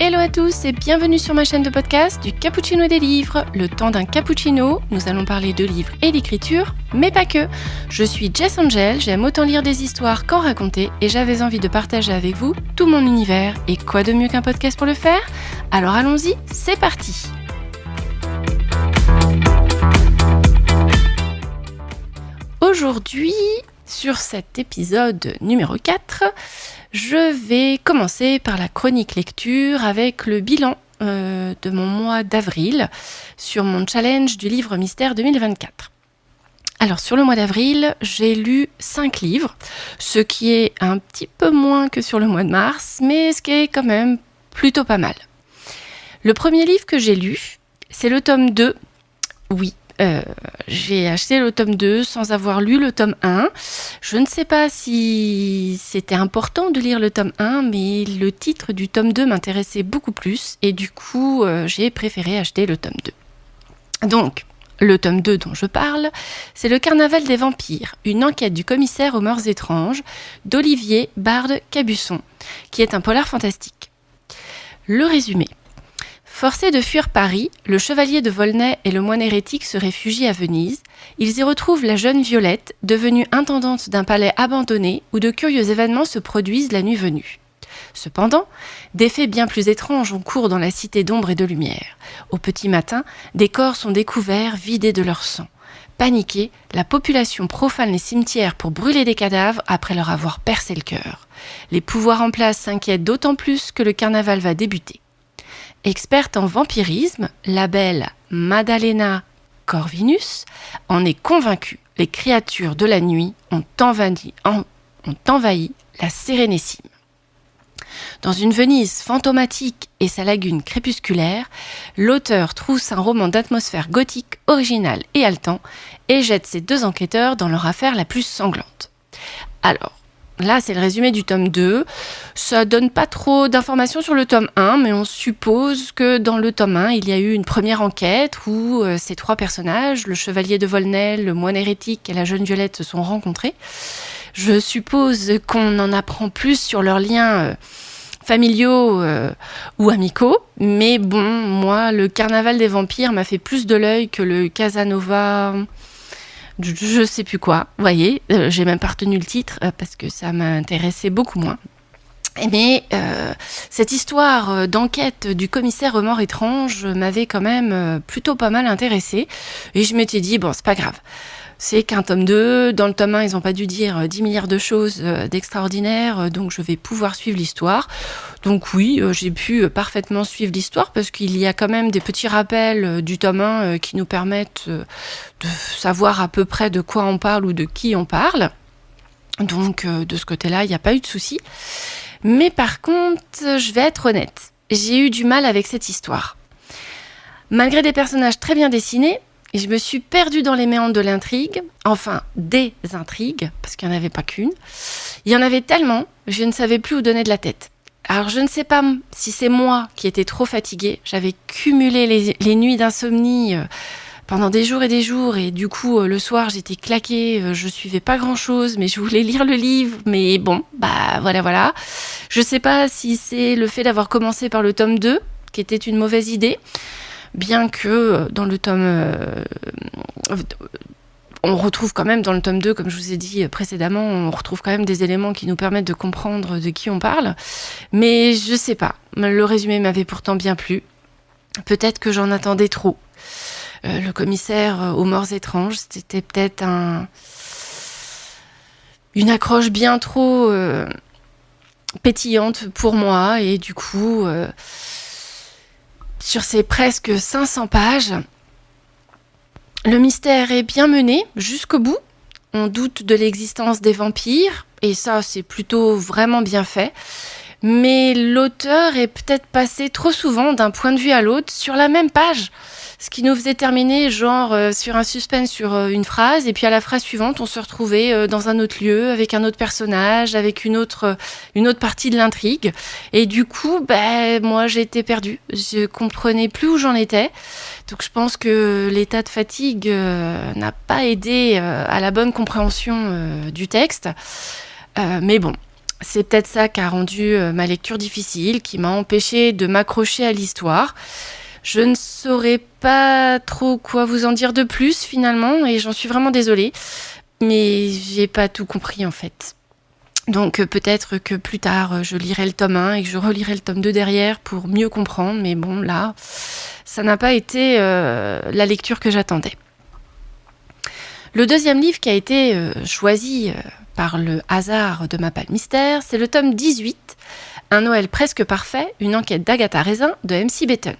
Hello à tous et bienvenue sur ma chaîne de podcast du Cappuccino et des livres. Le temps d'un cappuccino, nous allons parler de livres et d'écriture, mais pas que. Je suis Jess Angel, j'aime autant lire des histoires qu'en raconter et j'avais envie de partager avec vous tout mon univers. Et quoi de mieux qu'un podcast pour le faire ? Alors allons-y, c'est parti ! Aujourd'hui, sur cet épisode numéro 4, je vais commencer par la chronique lecture avec le bilan de mon mois d'avril sur mon challenge du livre mystère 2024. Alors sur le mois d'avril, j'ai lu 5 livres, ce qui est un petit peu moins que sur le mois de mars, mais ce qui est quand même plutôt pas mal. Le premier livre que j'ai lu, c'est le tome 2. Oui, j'ai acheté le tome 2 sans avoir lu le tome 1. Je ne sais pas si c'était important de lire le tome 1, mais le titre du tome 2 m'intéressait beaucoup plus et du coup, j'ai préféré acheter le tome 2. Donc, le tome 2 dont je parle, c'est Le Carnaval des vampires, une enquête du commissaire aux mœurs étranges d'Olivier Bard-Cabusson, qui est un polar fantastique. Le résumé. Forcés de fuir Paris, le chevalier de Volnay et le moine hérétique se réfugient à Venise. Ils y retrouvent la jeune Violette, devenue intendante d'un palais abandonné où de curieux événements se produisent la nuit venue. Cependant, des faits bien plus étranges ont cours dans la cité d'ombre et de lumière. Au petit matin, des corps sont découverts vidés de leur sang. Paniquée, la population profane les cimetières pour brûler des cadavres après leur avoir percé le cœur. Les pouvoirs en place s'inquiètent d'autant plus que le carnaval va débuter. Experte en vampirisme, la belle Maddalena Corvinus en est convaincue. Les créatures de la nuit ont envahi la Sérénissime. Dans une Venise fantomatique et sa lagune crépusculaire, l'auteur trousse un roman d'atmosphère gothique original et haletant et jette ses 2 enquêteurs dans leur affaire la plus sanglante. Alors, là, c'est le résumé du tome 2. Ça donne pas trop d'informations sur le tome 1, mais on suppose que dans le tome 1, il y a eu une première enquête où ces 3 personnages, le chevalier de Volnay, le moine hérétique et la jeune Violette, se sont rencontrés. Je suppose qu'on en apprend plus sur leurs liens familiaux ou amicaux, mais bon, moi, le carnaval des vampires m'a fait plus de l'œil que le Casanova... Je sais plus quoi, vous voyez, j'ai même pas retenu le titre parce que ça m'intéressait beaucoup moins. Mais cette histoire d'enquête du commissaire aux morts étranges m'avait quand même plutôt pas mal intéressée. Et je m'étais dit, bon, c'est pas grave. C'est qu'un tome 2, dans le tome 1, ils n'ont pas dû dire 10 milliards de choses d'extraordinaire, donc je vais pouvoir suivre l'histoire. Donc oui, j'ai pu parfaitement suivre l'histoire parce qu'il y a quand même des petits rappels du tome 1 qui nous permettent de savoir à peu près de quoi on parle ou de qui on parle. Donc de ce côté-là, il n'y a pas eu de souci. Mais par contre, je vais être honnête, j'ai eu du mal avec cette histoire. Malgré des personnages très bien dessinés, et je me suis perdue dans les méandres de l'intrigue, enfin des intrigues, parce qu'il n'y en avait pas qu'une. Il y en avait tellement, je ne savais plus où donner de la tête. Alors je ne sais pas si c'est moi qui étais trop fatiguée, j'avais cumulé les nuits d'insomnie pendant des jours, et du coup le soir j'étais claquée, je suivais pas grand chose, mais je voulais lire le livre, mais bon, bah voilà. Je sais pas si c'est le fait d'avoir commencé par le tome 2, qui était une mauvaise idée, bien que dans le tome... on retrouve quand même dans le tome 2, comme je vous ai dit précédemment, on retrouve quand même des éléments qui nous permettent de comprendre de qui on parle. Mais je sais pas, le résumé m'avait pourtant bien plu. Peut-être que j'en attendais trop. Le commissaire aux morts étranges, c'était peut-être une accroche bien trop pétillante pour moi. Et du coup... sur ces presque 500 pages, le mystère est bien mené jusqu'au bout. On doute de l'existence des vampires, et ça, c'est plutôt vraiment bien fait. Mais l'auteur est peut-être passé trop souvent d'un point de vue à l'autre sur la même page. Ce qui nous faisait terminer sur un suspense sur une phrase, et puis à la phrase suivante, on se retrouvait dans un autre lieu, avec un autre personnage, avec une autre partie de l'intrigue. Et du coup, moi j'étais perdue. Je comprenais plus où j'en étais. Donc je pense que l'état de fatigue n'a pas aidé à la bonne compréhension du texte. Mais bon, C'est peut-être ça qui a rendu ma lecture difficile, qui m'a empêché de m'accrocher à l'histoire. Je ne saurais pas trop quoi vous en dire de plus finalement, et j'en suis vraiment désolée, mais j'ai pas tout compris en fait. Donc peut-être que plus tard je lirai le tome 1 et que je relirai le tome 2 derrière pour mieux comprendre, mais bon là, ça n'a pas été la lecture que j'attendais. Le deuxième livre qui a été choisi par le hasard de ma palle mystère, c'est le tome 18, Un Noël presque parfait, une enquête d'Agatha Raisin de M.C. Beaton,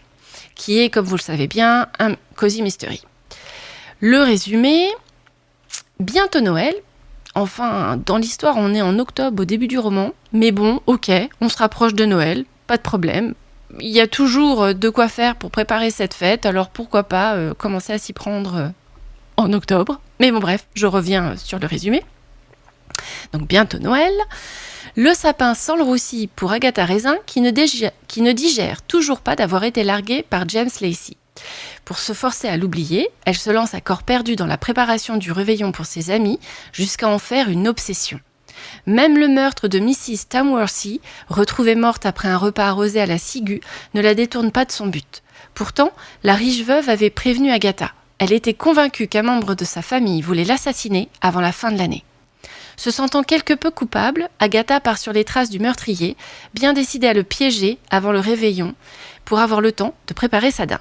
qui est, comme vous le savez bien, un cozy mystery. Le résumé, bientôt Noël. Enfin, dans l'histoire, on est en octobre au début du roman, mais bon, ok, on se rapproche de Noël, pas de problème. Il y a toujours de quoi faire pour préparer cette fête, alors pourquoi pas commencer à s'y prendre en octobre. Mais bon bref, je reviens sur le résumé. Donc bientôt Noël. Le sapin sent le roussi pour Agatha Raisin qui ne digère toujours pas d'avoir été larguée par James Lacey. Pour se forcer à l'oublier, elle se lance à corps perdu dans la préparation du réveillon pour ses amis jusqu'à en faire une obsession. Même le meurtre de Mrs. Tamworthy, retrouvée morte après un repas arrosé à la ciguë, ne la détourne pas de son but. Pourtant, la riche veuve avait prévenu Agatha. Elle était convaincue qu'un membre de sa famille voulait l'assassiner avant la fin de l'année. Se sentant quelque peu coupable, Agatha part sur les traces du meurtrier, bien décidée à le piéger avant le réveillon, pour avoir le temps de préparer sa dinde.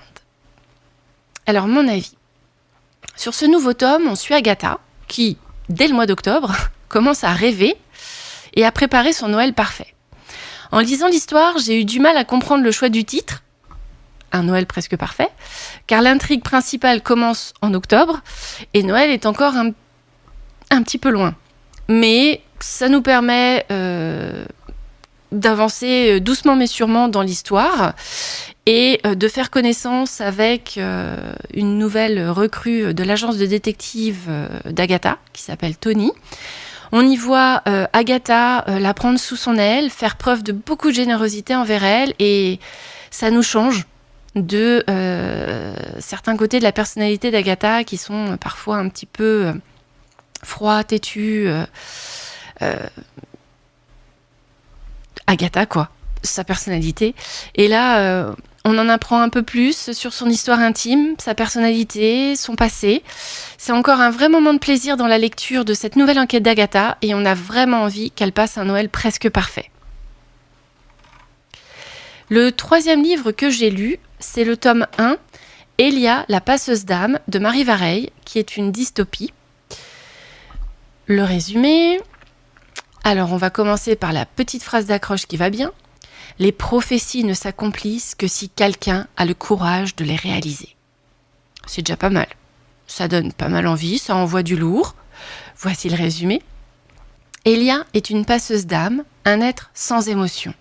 Alors, mon avis. Sur ce nouveau tome, on suit Agatha, qui, dès le mois d'octobre, commence à rêver et à préparer son Noël parfait. En lisant l'histoire, j'ai eu du mal à comprendre le choix du titre, Un Noël presque parfait, car l'intrigue principale commence en octobre et Noël est encore un petit peu loin. Mais ça nous permet d'avancer doucement mais sûrement dans l'histoire et de faire connaissance avec une nouvelle recrue de l'agence de détective d'Agatha, qui s'appelle Tony. On y voit Agatha la prendre sous son aile, faire preuve de beaucoup de générosité envers elle, et ça nous change de certains côtés de la personnalité d'Agatha qui sont parfois un petit peu froids, têtus. Agatha, quoi, sa personnalité. Et là, on en apprend un peu plus sur son histoire intime, sa personnalité, son passé. C'est encore un vrai moment de plaisir dans la lecture de cette nouvelle enquête d'Agatha, et on a vraiment envie qu'elle passe un Noël presque parfait. Le troisième livre que j'ai lu, c'est le tome 1, Elia, la passeuse d'âme, de Marie Vareille, qui est une dystopie. Le résumé... Alors, on va commencer par la petite phrase d'accroche qui va bien. Les prophéties ne s'accomplissent que si quelqu'un a le courage de les réaliser. C'est déjà pas mal. Ça donne pas mal envie, ça envoie du lourd. Voici le résumé. Elia est une passeuse d'âme, un être sans émotion.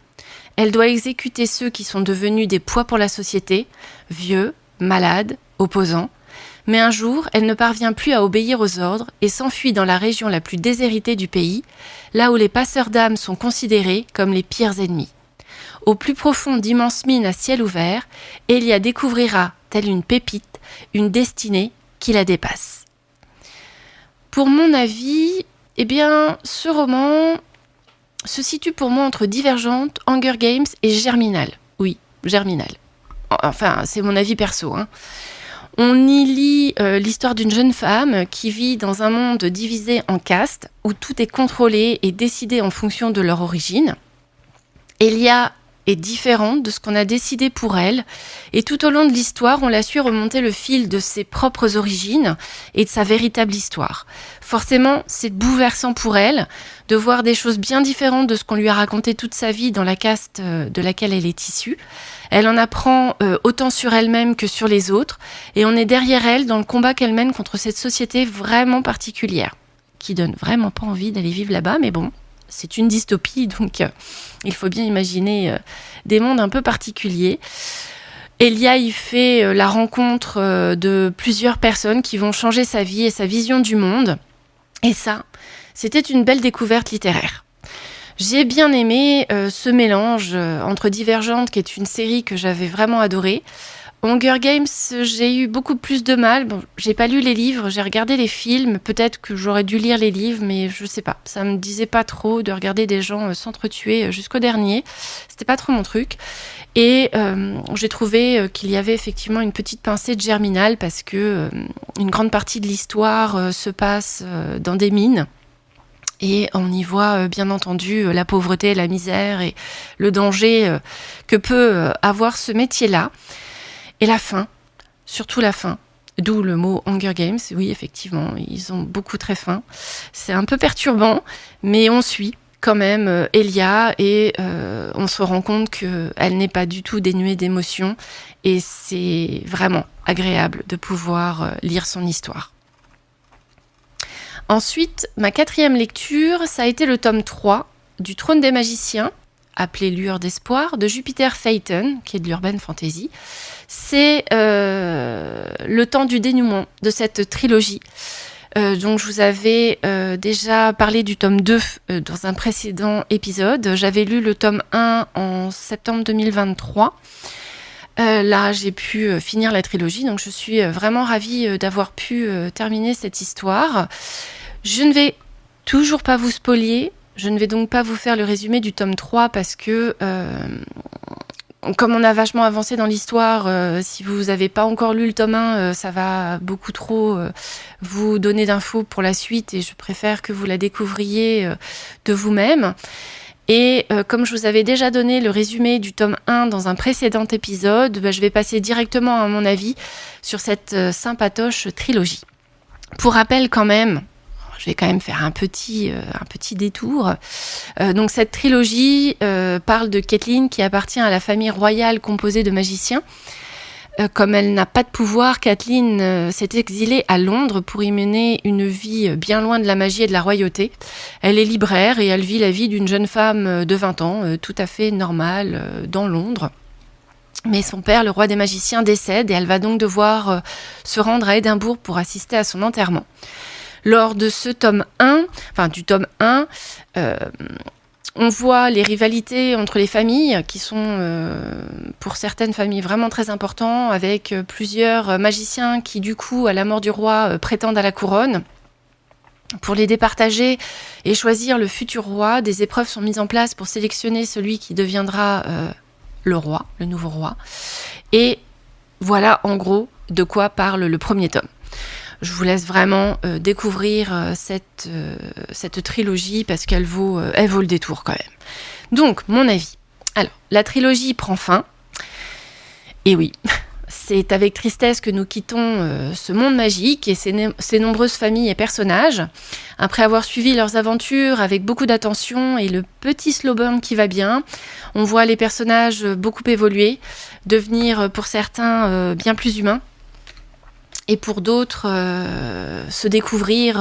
Elle doit exécuter ceux qui sont devenus des poids pour la société, vieux, malades, opposants. Mais un jour, elle ne parvient plus à obéir aux ordres et s'enfuit dans la région la plus déshéritée du pays, là où les passeurs d'âmes sont considérés comme les pires ennemis. Au plus profond d'immenses mines à ciel ouvert, Elia découvrira, telle une pépite, une destinée qui la dépasse. Pour mon avis, ce roman se situe pour moi entre Divergente, Hunger Games et Germinal. Oui, Germinal. Enfin, c'est mon avis perso, hein. On y lit l'histoire d'une jeune femme qui vit dans un monde divisé en castes, où tout est contrôlé et décidé en fonction de leur origine. Elia est différente de ce qu'on a décidé pour elle, et tout au long de l'histoire, on la suit remonter le fil de ses propres origines et de sa véritable histoire. Forcément, c'est bouleversant pour elle de voir des choses bien différentes de ce qu'on lui a raconté toute sa vie dans la caste de laquelle elle est issue. Elle en apprend autant sur elle-même que sur les autres, et on est derrière elle dans le combat qu'elle mène contre cette société vraiment particulière, qui donne vraiment pas envie d'aller vivre là-bas, mais bon, c'est une dystopie, donc il faut bien imaginer des mondes un peu particuliers. Elia y fait la rencontre de plusieurs personnes qui vont changer sa vie et sa vision du monde, et ça, c'était une belle découverte littéraire. J'ai bien aimé ce mélange entre Divergente, qui est une série que j'avais vraiment adorée, Hunger Games, j'ai eu beaucoup plus de mal. Bon, j'ai pas lu les livres, j'ai regardé les films. Peut-être que j'aurais dû lire les livres, mais je sais pas. Ça me disait pas trop de regarder des gens s'entretuer jusqu'au dernier. C'était pas trop mon truc. Et j'ai trouvé qu'il y avait effectivement une petite pincée de Germinal parce que une grande partie de l'histoire se passe dans des mines. Et on y voit bien entendu la pauvreté, la misère et le danger que peut avoir ce métier-là. Et la fin, surtout la fin, d'où le mot Hunger Games. Oui, effectivement, ils ont beaucoup très faim. C'est un peu perturbant, mais on suit quand même Elia et on se rend compte qu'elle n'est pas du tout dénuée d'émotions et c'est vraiment agréable de pouvoir lire son histoire. Ensuite, ma 4e lecture, ça a été le tome 3 du Trône des magiciens, appelé Lueur d'espoir, de Jupiter Phaeton, qui est de l'urban fantasy. C'est le temps du dénouement de cette trilogie. Donc je vous avais déjà parlé du tome 2 dans un précédent épisode. J'avais lu le tome 1 en septembre 2023. Là, j'ai pu finir la trilogie, donc je suis vraiment ravie d'avoir pu terminer cette histoire. Je ne vais toujours pas vous spoiler, je ne vais donc pas vous faire le résumé du tome 3 parce que, comme on a vachement avancé dans l'histoire, si vous n'avez pas encore lu le tome 1, ça va beaucoup trop vous donner d'infos pour la suite et je préfère que vous la découvriez de vous-même. Et comme je vous avais déjà donné le résumé du tome 1 dans un précédent épisode, je vais passer directement à mon avis sur cette sympatoche trilogie. Pour rappel quand même, je vais quand même faire un petit détour. Donc cette trilogie parle de Catelyn qui appartient à la famille royale composée de magiciens. Comme elle n'a pas de pouvoir, Catelyn s'est exilée à Londres pour y mener une vie bien loin de la magie et de la royauté. Elle est libraire et elle vit la vie d'une jeune femme de 20 ans, tout à fait normale, dans Londres. Mais son père, le roi des magiciens, décède et elle va donc devoir se rendre à Édimbourg pour assister à son enterrement. Lors de ce tome 1, on voit les rivalités entre les familles qui sont pour certaines familles vraiment très importantes avec plusieurs magiciens qui du coup à la mort du roi prétendent à la couronne. Pour les départager et choisir le futur roi, des épreuves sont mises en place pour sélectionner celui qui deviendra le roi, le nouveau roi. Et voilà en gros de quoi parle le premier tome. Je vous laisse vraiment découvrir cette trilogie parce qu'elle vaut le détour quand même. Donc, mon avis. Alors, la trilogie prend fin. Et oui, c'est avec tristesse que nous quittons ce monde magique et ses nombreuses familles et personnages. Après avoir suivi leurs aventures avec beaucoup d'attention et le petit slow burn qui va bien, on voit les personnages beaucoup évoluer, devenir pour certains bien plus humains. Et pour d'autres, se découvrir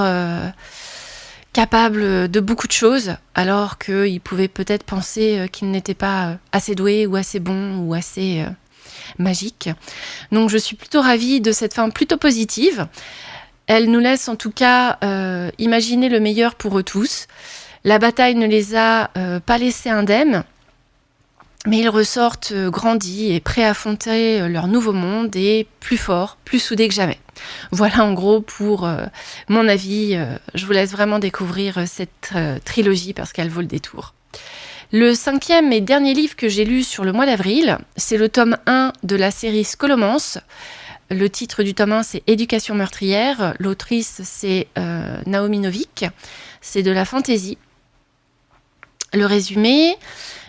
capables de beaucoup de choses, alors qu'ils pouvaient peut-être penser qu'ils n'étaient pas assez doués ou assez bons ou assez magiques. Donc je suis plutôt ravie de cette fin plutôt positive. Elle nous laisse en tout cas imaginer le meilleur pour eux tous. La bataille ne les a pas laissés indemnes. Mais ils ressortent grandis et prêts à affronter leur nouveau monde et plus forts, plus soudés que jamais. Voilà en gros pour mon avis. Je vous laisse vraiment découvrir cette trilogie parce qu'elle vaut le détour. Le 5e et dernier livre que j'ai lu sur le mois d'avril, c'est le tome 1 de la série Scholomance. Le titre du tome 1, c'est Éducation meurtrière. L'autrice, c'est Naomi Novik. C'est de la fantasy. Le résumé...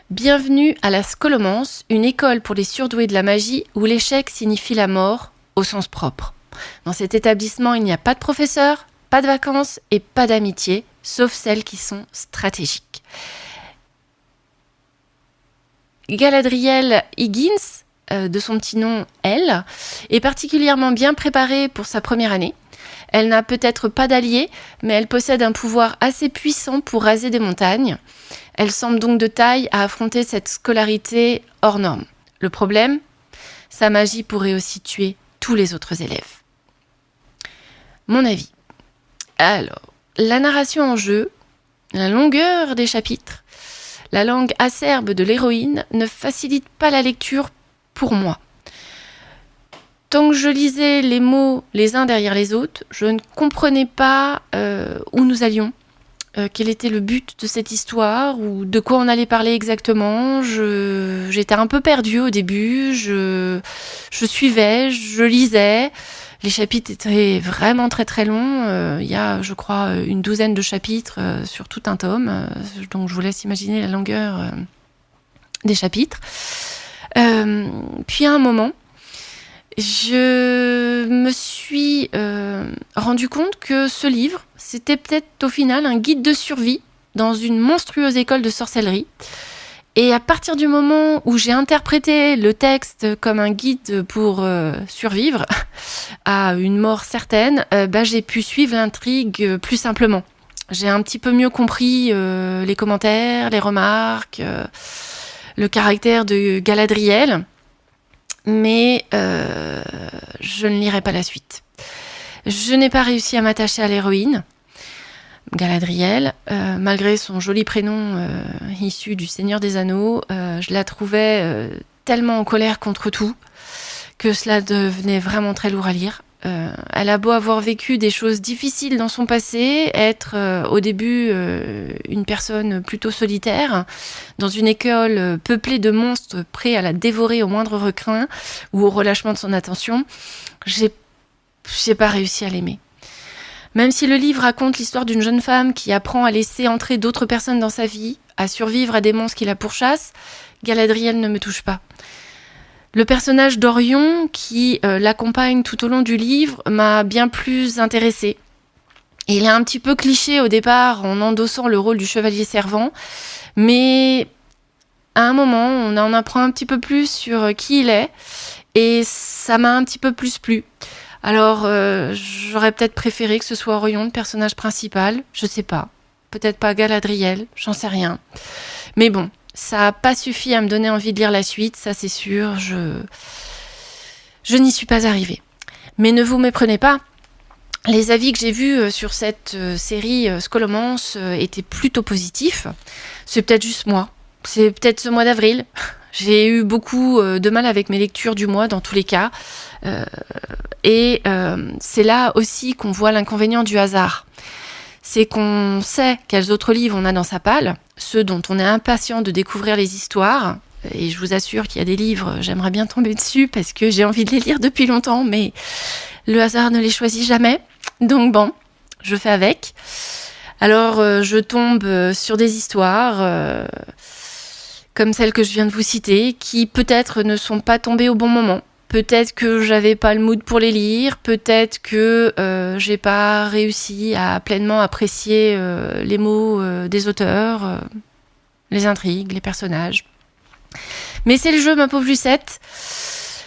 Bienvenue à la Scholomance, une école pour les surdoués de la magie où l'échec signifie la mort au sens propre. Dans cet établissement, il n'y a pas de professeurs, pas de vacances et pas d'amitié, sauf celles qui sont stratégiques. Galadriel Higgins, de son petit nom Elle, est particulièrement bien préparée pour sa première année. Elle n'a peut-être pas d'alliés, mais elle possède un pouvoir assez puissant pour raser des montagnes. Elle semble donc de taille à affronter cette scolarité hors norme. Le problème, sa magie pourrait aussi tuer tous les autres élèves. Mon avis. Alors, la narration en jeu, la longueur des chapitres, la langue acerbe de l'héroïne ne facilite pas la lecture pour moi. tant que je lisais les mots les uns derrière les autres, je ne comprenais pas où nous allions, quel était le but de cette histoire ou de quoi on allait parler exactement. J'étais un peu perdue au début, je suivais, je lisais. Les chapitres étaient vraiment très très longs. Il y a, je crois, une douzaine de chapitres sur tout un tome. Donc je vous laisse imaginer la longueur des chapitres. Puis à un moment, je me suis rendu compte que ce livre, c'était peut-être au final un guide de survie dans une monstrueuse école de sorcellerie. Et à partir du moment où j'ai interprété le texte comme un guide pour survivre à une mort certaine, j'ai pu suivre l'intrigue plus simplement. J'ai un petit peu mieux compris les commentaires, les remarques, le caractère de Galadriel. Mais je ne lirai pas la suite. Je n'ai pas réussi à m'attacher à l'héroïne, Galadriel, malgré son joli prénom issu du Seigneur des Anneaux. Je la trouvais tellement en colère contre tout que cela devenait vraiment très lourd à lire. Elle a beau avoir vécu des choses difficiles dans son passé, être au début une personne plutôt solitaire, dans une école peuplée de monstres prêts à la dévorer au moindre recrin ou au relâchement de son attention, j'ai pas réussi à l'aimer. Même si le livre raconte l'histoire d'une jeune femme qui apprend à laisser entrer d'autres personnes dans sa vie, à survivre à des monstres qui la pourchassent, Galadriel ne me touche pas. Le personnage d'Orion, qui l'accompagne tout au long du livre, m'a bien plus intéressée. Il est un petit peu cliché au départ en endossant le rôle du chevalier servant, mais à un moment, on en apprend un petit peu plus sur qui il est, et ça m'a un petit peu plus plu. Alors, j'aurais peut-être préféré que ce soit Orion, le personnage principal, je sais pas. Peut-être pas Galadriel, j'en sais rien. Mais bon, ça n'a pas suffi à me donner envie de lire la suite, ça c'est sûr, je n'y suis pas arrivée. Mais ne vous méprenez pas, les avis que j'ai vus sur cette série Scholomance étaient plutôt positifs. C'est peut-être juste moi, c'est peut-être ce mois d'avril. J'ai eu beaucoup de mal avec mes lectures du mois dans tous les cas. Et c'est là aussi qu'on voit l'inconvénient du hasard. C'est qu'on sait quels autres livres on a dans sa palle, ceux dont on est impatient de découvrir les histoires. Et je vous assure qu'il y a des livres, j'aimerais bien tomber dessus parce que j'ai envie de les lire depuis longtemps, mais le hasard ne les choisit jamais. Donc bon, je fais avec. Alors je tombe sur des histoires comme celles que je viens de vous citer, qui peut-être ne sont pas tombées au bon moment. Peut-être que j'avais pas le mood pour les lire, peut-être que j'ai pas réussi à pleinement apprécier les mots des auteurs, les intrigues, les personnages. Mais c'est le jeu, ma pauvre Lucette.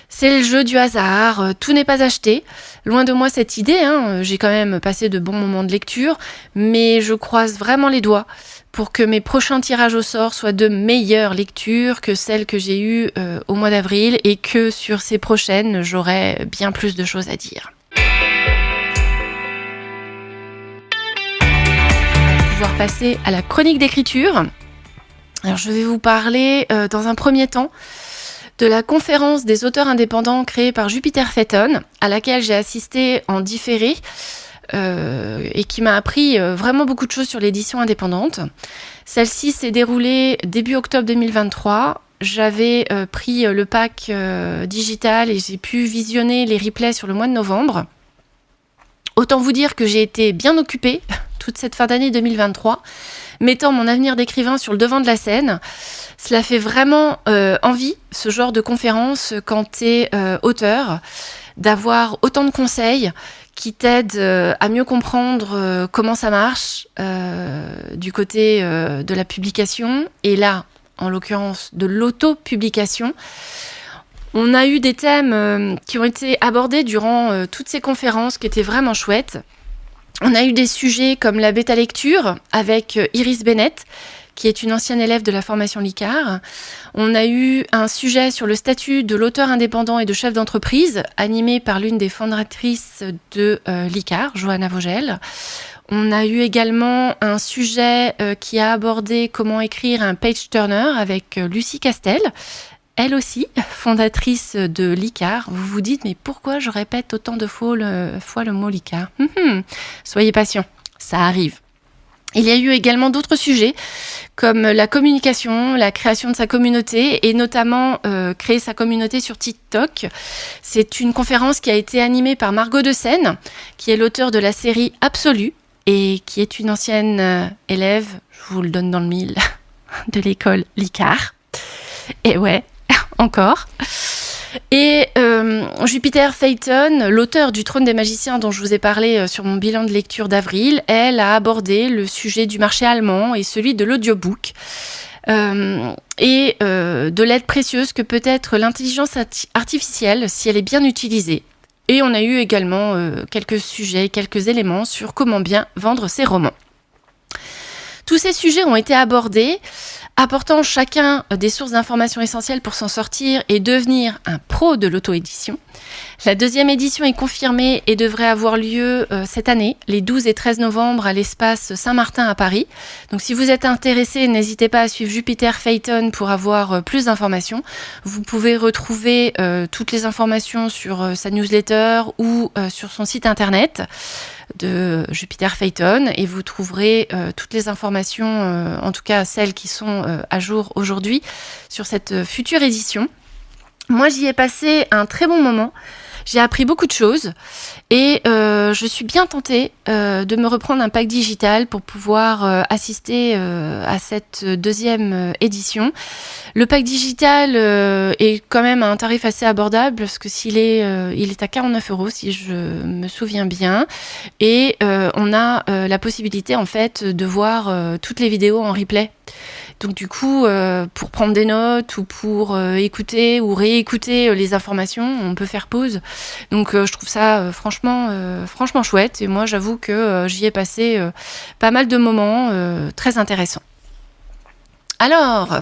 C'est le jeu du hasard, tout n'est pas acheté. Loin de moi cette idée, j'ai quand même passé de bons moments de lecture, mais je croise vraiment les doigts pour que mes prochains tirages au sort soient de meilleures lectures que celles que j'ai eues au mois d'avril et que sur ces prochaines, j'aurai bien plus de choses à dire. Pouvoir passer à la chronique d'écriture. Alors je vais vous parler dans un premier temps de la conférence des auteurs indépendants créée par Jupiter Phaeton, à laquelle j'ai assisté en différé et qui m'a appris vraiment beaucoup de choses sur l'édition indépendante. Celle-ci s'est déroulée début octobre 2023. J'avais pris le pack digital et j'ai pu visionner les replays sur le mois de novembre. Autant vous dire que j'ai été bien occupée toute cette fin d'année 2023, mettant mon avenir d'écrivain sur le devant de la scène. Cela fait vraiment envie, ce genre de conférence, quand t'es auteur, d'avoir autant de conseils qui t'aident à mieux comprendre comment ça marche du côté de la publication. Et là, en l'occurrence, de l'auto-publication. On a eu des thèmes qui ont été abordés durant toutes ces conférences qui étaient vraiment chouettes. On a eu des sujets comme la bêta lecture avec Iris Bennett, qui est une ancienne élève de la formation Licard. On a eu un sujet sur le statut de l'auteur indépendant et de chef d'entreprise, animé par l'une des fondatrices de Licard, Johanna Vogel. On a eu également un sujet qui a abordé comment écrire un page turner avec Lucie Castel. elle aussi, fondatrice de l'ICAR. Vous vous dites, mais pourquoi je répète autant de fois le mot l'ICAR? Soyez patient, ça arrive. Il y a eu également d'autres sujets comme la communication, la création de sa communauté et notamment créer sa communauté sur TikTok. C'est une conférence qui a été animée par Margot de Seine, qui est l'auteure de la série Absolue et qui est une ancienne élève, je vous le donne dans le mille, de l'école l'ICAR. Et ouais, encore. Et Jupiter Phaeton, l'auteur du Trône des magiciens dont je vous ai parlé sur mon bilan de lecture d'avril, elle a abordé le sujet du marché allemand et celui de l'audiobook et de l'aide précieuse que peut être l'intelligence artificielle si elle est bien utilisée. Et on a eu également quelques sujets, quelques éléments sur comment bien vendre ses romans. Tous ces sujets ont été abordés, apportant chacun des sources d'informations essentielles pour s'en sortir et devenir un pro de l'auto-édition. La deuxième édition est confirmée et devrait avoir lieu cette année, les 12 et 13 novembre, à l'espace Saint-Martin à Paris. Donc si vous êtes intéressé, n'hésitez pas à suivre Jupiter Phaeton pour avoir plus d'informations. Vous pouvez retrouver toutes les informations sur sa newsletter ou sur son site internet de Jupiter Phaeton et vous trouverez toutes les informations, en tout cas celles qui sont à jour aujourd'hui, sur cette future édition. Moi, j'y ai passé un très bon moment. J'ai appris beaucoup de choses et je suis bien tentée de me reprendre un pack digital pour pouvoir assister à cette deuxième édition. Le pack digital est quand même à un tarif assez abordable parce que il est à 49 € si je me souviens bien. Et on a la possibilité en fait de voir toutes les vidéos en replay. Donc du coup, pour prendre des notes ou pour écouter ou réécouter les informations, on peut faire pause. Donc je trouve ça franchement chouette. Et moi, j'avoue que j'y ai passé pas mal de moments très intéressants. Alors,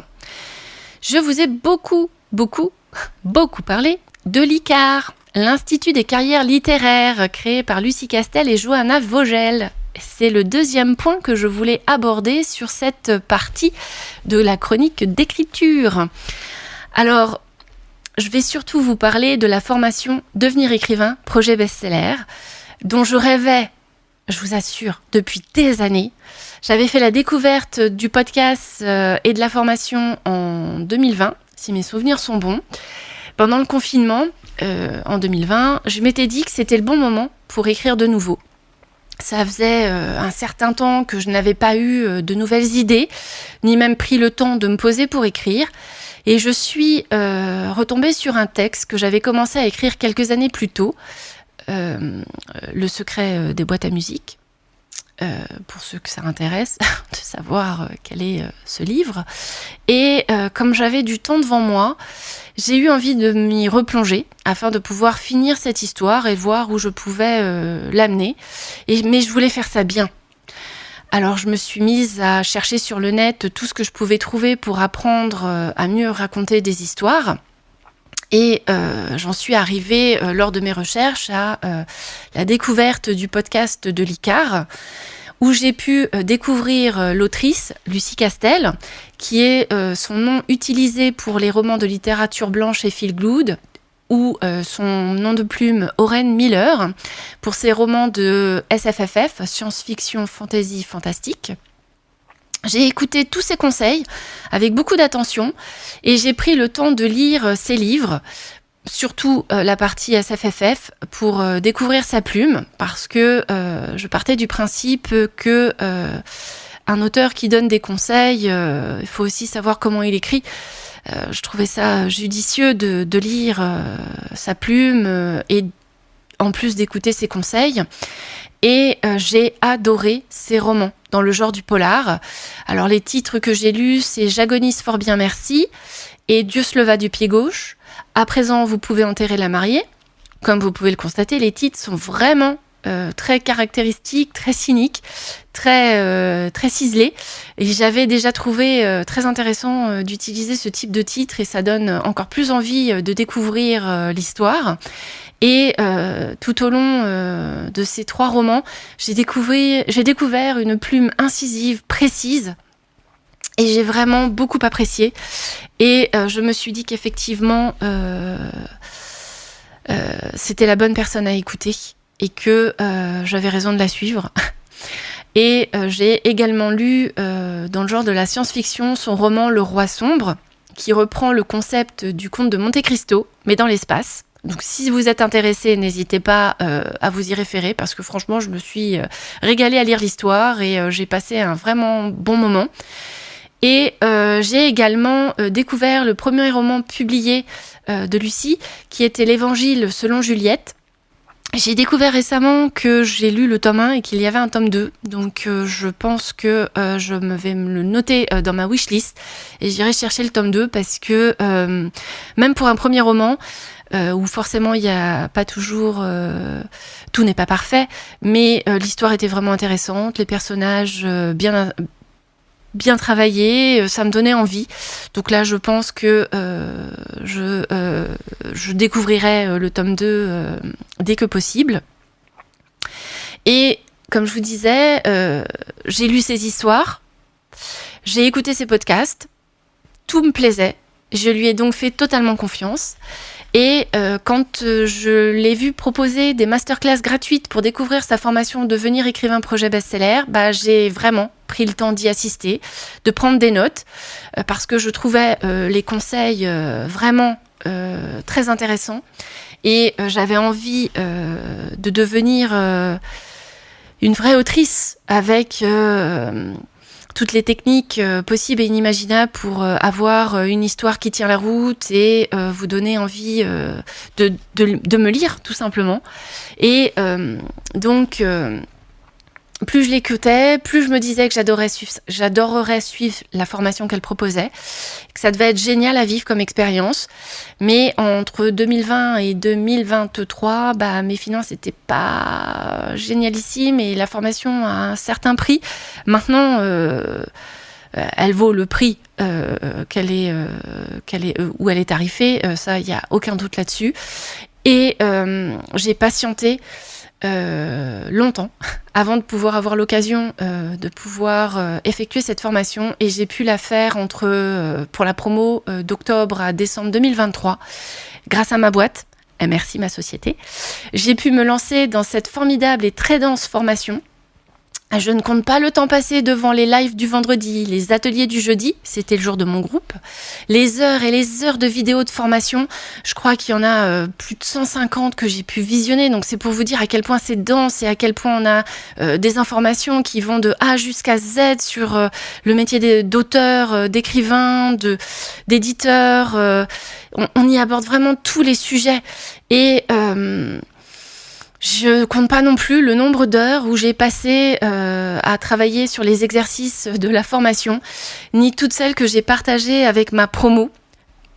je vous ai beaucoup parlé de l'ICAR, l'Institut des carrières littéraires, créé par Lucie Castel et Johanna Vogel. C'est le deuxième point que je voulais aborder sur cette partie de la chronique d'écriture. Alors, je vais surtout vous parler de la formation Devenir écrivain, projet best-seller, dont je rêvais, je vous assure, depuis des années. J'avais fait la découverte du podcast et de la formation en 2020, si mes souvenirs sont bons. Pendant le confinement, en 2020, je m'étais dit que c'était le bon moment pour écrire de nouveau. Ça faisait un certain temps que je n'avais pas eu de nouvelles idées, ni même pris le temps de me poser pour écrire. Et je suis retombée sur un texte que j'avais commencé à écrire quelques années plus tôt, Le secret des boîtes à musique. Pour ceux que ça intéresse, de savoir quel est ce livre. Et comme j'avais du temps devant moi, j'ai eu envie de m'y replonger afin de pouvoir finir cette histoire et voir où je pouvais l'amener. Mais je voulais faire ça bien. Alors je me suis mise à chercher sur le net tout ce que je pouvais trouver pour apprendre à mieux raconter des histoires. Et j'en suis arrivée lors de mes recherches à la découverte du podcast de l'ICAR, où j'ai pu découvrir l'autrice Lucie Castel, qui est son nom utilisé pour les romans de littérature blanche et feel good, ou son nom de plume Oren Miller, pour ses romans de SFFF, science-fiction, fantasy, fantastique. J'ai écouté tous ses conseils avec beaucoup d'attention et j'ai pris le temps de lire ses livres, surtout la partie SFFF, pour découvrir sa plume, parce que je partais du principe que un auteur qui donne des conseils, il faut aussi savoir comment il écrit. Je trouvais ça judicieux de lire sa plume et en plus d'écouter ses conseils. Et j'ai adoré ces romans dans le genre du polar. Alors les titres que j'ai lus, c'est J'agonise fort bien merci et Dieu se leva du pied gauche. À présent, vous pouvez enterrer la mariée. Comme vous pouvez le constater, les titres sont vraiment très caractéristiques, très cyniques, très ciselés. Et j'avais déjà trouvé très intéressant d'utiliser ce type de titre et ça donne encore plus envie de découvrir l'histoire. Et tout au long de ces 3 romans, j'ai découvert une plume incisive, précise, Et j'ai vraiment beaucoup apprécié. Et je me suis dit qu'effectivement, c'était la bonne personne à écouter et que j'avais raison de la suivre. Et j'ai également lu, dans le genre de la science-fiction, son roman Le Roi sombre, qui reprend le concept du conte de Monte Cristo, mais dans l'espace. Donc si vous êtes intéressé, n'hésitez pas à vous y référer, parce que franchement, je me suis régalée à lire l'histoire et j'ai passé un vraiment bon moment. Et j'ai également découvert le premier roman publié de Lucie, qui était l'Évangile selon Juliette. J'ai découvert récemment que j'ai lu le tome 1 et qu'il y avait un tome 2. Donc je pense que je vais me le noter dans ma wishlist et j'irai chercher le tome 2 parce que même pour un premier roman, où forcément il n'y a pas toujours... tout n'est pas parfait, mais l'histoire était vraiment intéressante, les personnages bien travaillé, ça me donnait envie. Donc là, je pense que je découvrirai le tome 2 dès que possible. Et comme je vous disais, j'ai lu ses histoires, j'ai écouté ses podcasts, tout me plaisait. Je lui ai donc fait totalement confiance. Et quand je l'ai vu proposer des masterclass gratuites pour découvrir sa formation Devenir écrivain projet best-seller, j'ai vraiment pris le temps d'y assister, de prendre des notes, parce que je trouvais les conseils vraiment très intéressants. Et j'avais envie de devenir une vraie autrice avec... toutes les techniques possibles et inimaginables pour avoir une histoire qui tient la route et vous donner envie de me lire, tout simplement. Et donc, plus je l'écoutais, plus je me disais que j'adorerais suivre la formation qu'elle proposait, que ça devait être génial à vivre comme expérience. Mais entre 2020 et 2023, mes finances n'étaient pas génialissimes et la formation a un certain prix. Maintenant, elle vaut le prix où elle est tarifée. Ça, il n'y a aucun doute là-dessus. Et j'ai patienté longtemps avant de pouvoir avoir l'occasion de pouvoir effectuer cette formation, et j'ai pu la faire pour la promo d'octobre à décembre 2023 grâce à ma boîte, merci ma société. J'ai pu me lancer dans cette formidable et très dense formation. Je ne compte pas le temps passé devant les lives du vendredi, les ateliers du jeudi, c'était le jour de mon groupe, les heures et les heures de vidéos de formation. Je crois qu'il y en a plus de 150 que j'ai pu visionner, donc c'est pour vous dire à quel point c'est dense et à quel point on a des informations qui vont de A jusqu'à Z sur le métier d'auteur, d'écrivain, d'éditeur. On y aborde vraiment tous les sujets et... je compte pas non plus le nombre d'heures où j'ai passé à travailler sur les exercices de la formation, ni toutes celles que j'ai partagées avec ma promo.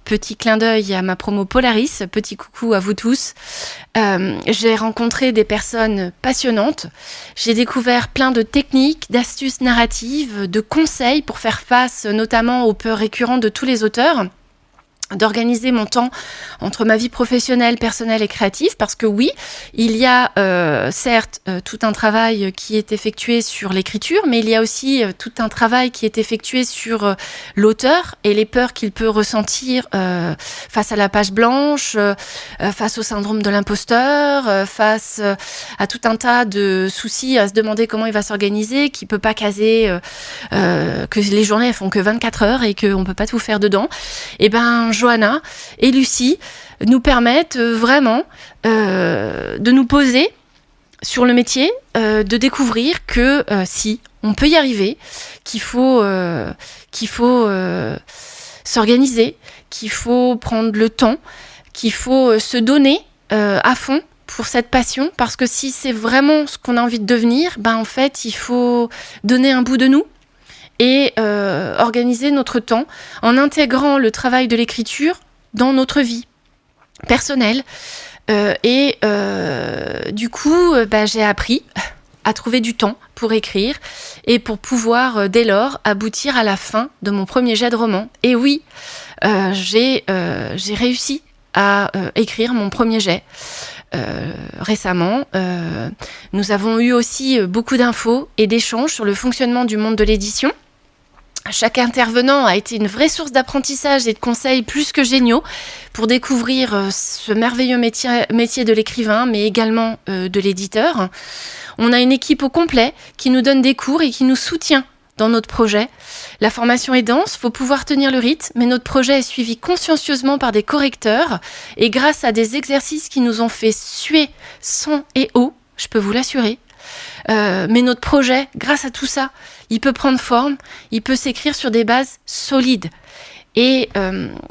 Petit clin d'œil à ma promo Polaris, petit coucou à vous tous. J'ai rencontré des personnes passionnantes. J'ai découvert plein de techniques, d'astuces narratives, de conseils pour faire face notamment aux peurs récurrentes de tous les auteurs. D'organiser mon temps entre ma vie professionnelle, personnelle et créative, parce que oui, il y a certes tout un travail qui est effectué sur l'écriture, mais il y a aussi tout un travail qui est effectué sur l'auteur et les peurs qu'il peut ressentir face à la page blanche, face au syndrome de l'imposteur, face à tout un tas de soucis, à se demander comment il va s'organiser, qu'il peut pas caser, que les journées elles font que 24 heures et qu'on peut pas tout faire dedans. Et Johanna et Lucie nous permettent vraiment de nous poser sur le métier, de découvrir que si, on peut y arriver, qu'il faut s'organiser, qu'il faut prendre le temps, qu'il faut se donner à fond pour cette passion, parce que si c'est vraiment ce qu'on a envie de devenir, en fait, il faut donner un bout de nous et organiser notre temps en intégrant le travail de l'écriture dans notre vie personnelle. Du coup, j'ai appris à trouver du temps pour écrire et pour pouvoir, dès lors, aboutir à la fin de mon premier jet de roman. Et oui, j'ai réussi à écrire mon premier jet. Récemment, nous avons eu aussi beaucoup d'infos et d'échanges sur le fonctionnement du monde de l'édition. Chaque intervenant a été une vraie source d'apprentissage et de conseils plus que géniaux pour découvrir ce merveilleux métier de l'écrivain, mais également de l'éditeur. On a une équipe au complet qui nous donne des cours et qui nous soutient dans notre projet. La formation est dense, faut pouvoir tenir le rythme, mais notre projet est suivi consciencieusement par des correcteurs et grâce à des exercices qui nous ont fait suer sang et eau, je peux vous l'assurer. Mais notre projet, grâce à tout ça, il peut prendre forme, il peut s'écrire sur des bases solides. Et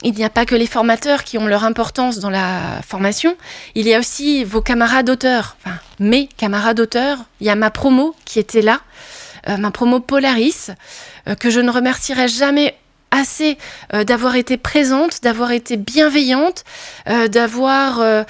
il n'y a pas que les formateurs qui ont leur importance dans la formation, il y a aussi vos camarades auteurs, enfin mes camarades auteurs. Il y a ma promo qui était là, ma promo Polaris, que je ne remercierai jamais assez d'avoir été présente, d'avoir été bienveillante, d'avoir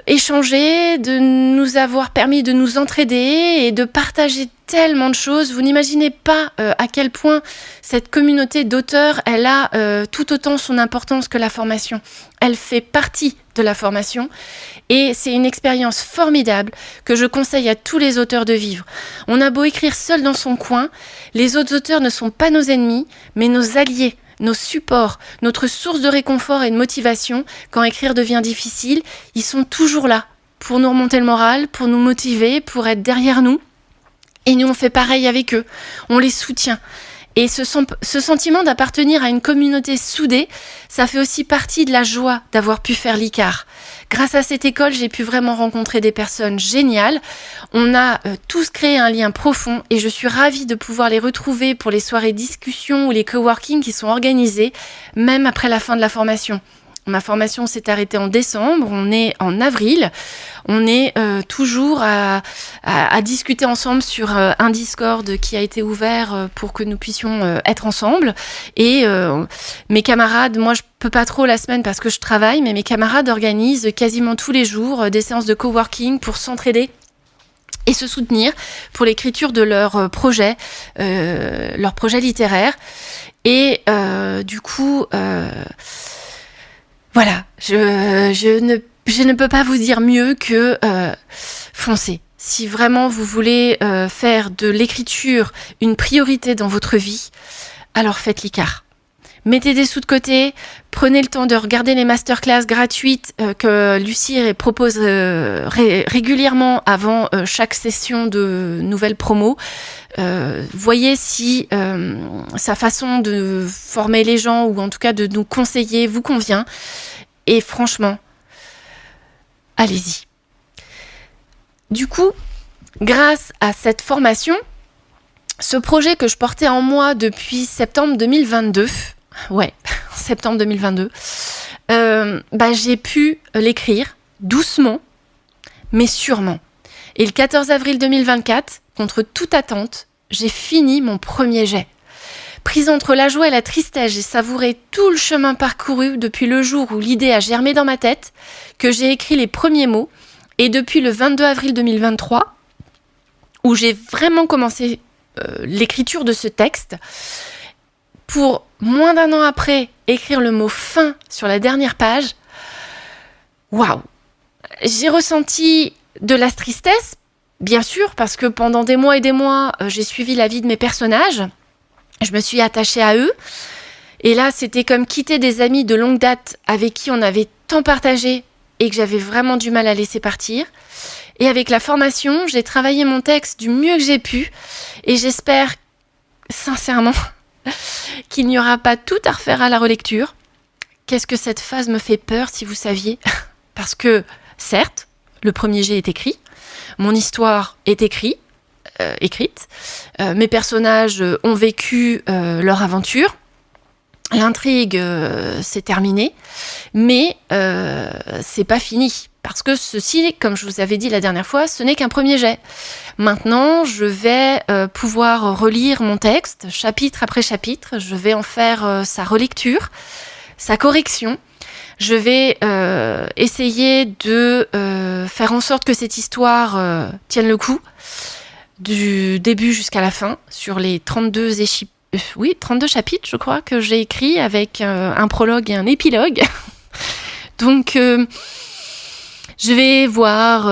échangé, de nous avoir permis de nous entraider et de partager tellement de choses. Vous n'imaginez pas à quel point cette communauté d'auteurs, elle a tout autant son importance que la formation. Elle fait partie de la formation et c'est une expérience formidable que je conseille à tous les auteurs de vivre. On a beau écrire seul dans son coin, les autres auteurs ne sont pas nos ennemis, mais nos alliés, nos supports, notre source de réconfort et de motivation. Quand écrire devient difficile, ils sont toujours là pour nous remonter le moral, pour nous motiver, pour être derrière nous. Et nous, on fait pareil avec eux. On les soutient. Et ce sentiment d'appartenir à une communauté soudée, ça fait aussi partie de la joie d'avoir pu faire l'ICAR. Grâce à cette école, j'ai pu vraiment rencontrer des personnes géniales. On a tous créé un lien profond et je suis ravie de pouvoir les retrouver pour les soirées discussions ou les coworking qui sont organisés, même après la fin de la formation. Ma formation s'est arrêtée en décembre, on est en avril, on est toujours à discuter ensemble sur un Discord qui a été ouvert pour que nous puissions être ensemble. Et mes camarades, moi je peux pas trop la semaine parce que je travaille, mais mes camarades organisent quasiment tous les jours des séances de coworking pour s'entraider et se soutenir pour l'écriture de leur projet littéraire. Et du coup... Voilà, je ne peux pas vous dire mieux que foncez. Si vraiment vous voulez faire de l'écriture une priorité dans votre vie, alors faites l'ICAR. Mettez des sous de côté, prenez le temps de regarder les masterclass gratuites que Lucie propose régulièrement avant chaque session de nouvelles promos. Voyez si sa façon de former les gens ou en tout cas de nous conseiller vous convient. Et franchement, allez-y. Du coup, grâce à cette formation, ce projet que je portais en moi depuis septembre 2022, septembre 2022, j'ai pu l'écrire doucement, mais sûrement. Et le 14 avril 2024, contre toute attente, j'ai fini mon premier jet. Prise entre la joie et la tristesse, j'ai savouré tout le chemin parcouru depuis le jour où l'idée a germé dans ma tête, que j'ai écrit les premiers mots, et depuis le 22 avril 2023, où j'ai vraiment commencé l'écriture de ce texte, pour moins d'un an après écrire le mot fin sur la dernière page. Waouh! J'ai ressenti de la tristesse, bien sûr, parce que pendant des mois et des mois, j'ai suivi la vie de mes personnages. Je me suis attachée à eux. Et là, c'était comme quitter des amis de longue date avec qui on avait tant partagé et que j'avais vraiment du mal à laisser partir. Et avec la formation, j'ai travaillé mon texte du mieux que j'ai pu. Et j'espère, sincèrement, qu'il n'y aura pas tout à refaire à la relecture. Qu'est-ce que cette phase me fait peur, si vous saviez? Parce que, certes, le premier jet est écrit, mon histoire est écrite, mes personnages ont vécu leur aventure, l'intrigue s'est terminée, mais c'est pas fini. Parce que ceci, comme je vous avais dit la dernière fois, ce n'est qu'un premier jet. Maintenant, je vais pouvoir relire mon texte, chapitre après chapitre. Je vais en faire sa relecture, sa correction. Je vais essayer de faire en sorte que cette histoire tienne le coup, du début jusqu'à la fin, sur les 32 chapitres, je crois, que j'ai écrits, avec un prologue et un épilogue. Donc... je vais voir